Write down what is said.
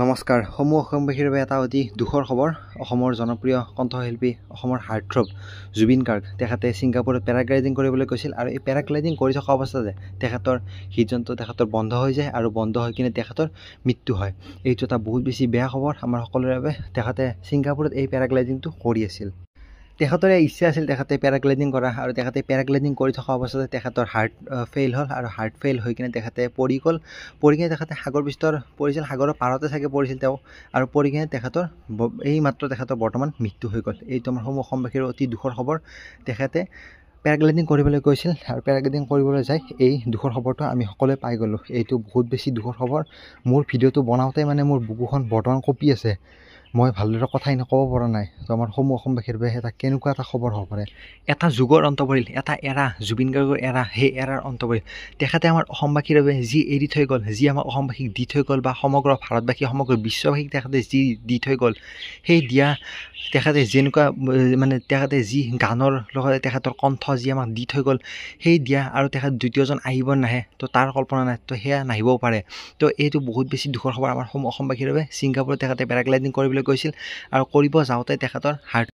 নমস্কাৰ। সমূহ অসমবাসীৰ বাবে এটা অতি দুখৰ খবৰ। অসমৰ জনপ্ৰিয় কণ্ঠশিল্পী, অসমৰ হাৰ্টথ্ৰব জুবিন গাৰ্গ তেখেতে ছিংগাপুৰত পেৰাগ্লাইডিং কৰিবলৈ গৈছিল আৰু এই পেৰাগ্লাইডিং কৰি থকা অৱস্থাতে তেখেতৰ হৃদযন্ত্ৰ তেখেতৰ বন্ধ হৈ যায় আৰু বন্ধ হৈ কিনে তেখেতৰ মৃত্যু হয়। এইটো এটা বহুত বেছি বেয়া খবৰ আমাৰ সকলোৰে বাবে। তেখেতে ছিংগাপুৰত এই পেৰাগ্লাইডিংটো কৰি আছিল। তেখেতৰে ইচ্ছা আছিল তেখেতে পেৰাগ্লাইডিং কৰা আৰু তেখেতে পেৰাগ্লাইডিং কৰি থকা অৱস্থাতে তেখেতৰ হাৰ্ট ফেইল হ'ল আৰু হাৰ্ট ফেইল হৈ কিনে তেখেতে পৰি গ'ল। পৰি কিনে তেখেতে সাগৰ পৃষ্ঠৰ পৰিছিল, সাগৰৰ পাৰতে চাগে পৰিছিল তেওঁ, আৰু পৰি কিনে তেখেতৰ এই মাত্ৰ তেখেতৰ বৰ্তমান মৃত্যু হৈ গ'ল। এইটো আমাৰ সমূহ অসমবাসীৰ অতি দুখৰ খবৰ। তেখেতে পেৰাগ্লাইডিং কৰিবলৈ গৈছিল আৰু পেৰাগ্লাইডিং কৰিবলৈ যাই এই দুখৰ খবৰটো আমি সকলোৱে পাই গ'লোঁ। এইটো বহুত বেছি দুখৰ খবৰ। মোৰ ভিডিঅ'টো বনাওঁতে মানে মোৰ বুকুখন বৰ্তমান কঁপি আছে। মই ভালদৰে কথাই নক'ব পৰা নাই। তো আমাৰ সমূহ অসমবাসীৰ বাবে এটা কেনেকুৱা এটা খবৰ হ'ব পাৰে। এটা যুগৰ অন্ত পৰিল, এটা এৰা, জুবিন গাৰ্গৰ এৰা, সেই এৰাৰ অন্ত পৰিল। তেখেতে আমাৰ অসমবাসীৰ বাবে যি এৰি থৈ গ'ল, যি আমাক অসমবাসীক দি থৈ গ'ল, বা সমগ্ৰ ভাৰতবাসী, সমগ্ৰ বিশ্ববাসীক তেখেতে যি দি থৈ গ'ল, সেই দিয়া তেখেতে যেনেকুৱা তেখেতে যি গানৰ লগতে তেখেতৰ কণ্ঠ যি আমাক দি থৈ গ'ল, সেই দিয়া আৰু তেখেত দ্বিতীয়জন আহিব নাহে, তো তাৰ কল্পনা নাই, তো সেয়া নাহিবও পাৰে। তো এইটো বহুত বেছি দুখৰ খবৰ আমাৰ অসমবাসীৰ বাবে। ছিংগাপুৰত তেখেতে পেৰাগ্লাইডিং কৰিবলৈ গৈছিল আৰু কৰিব যাওঁতে তেখেতৰ হাৰ্ট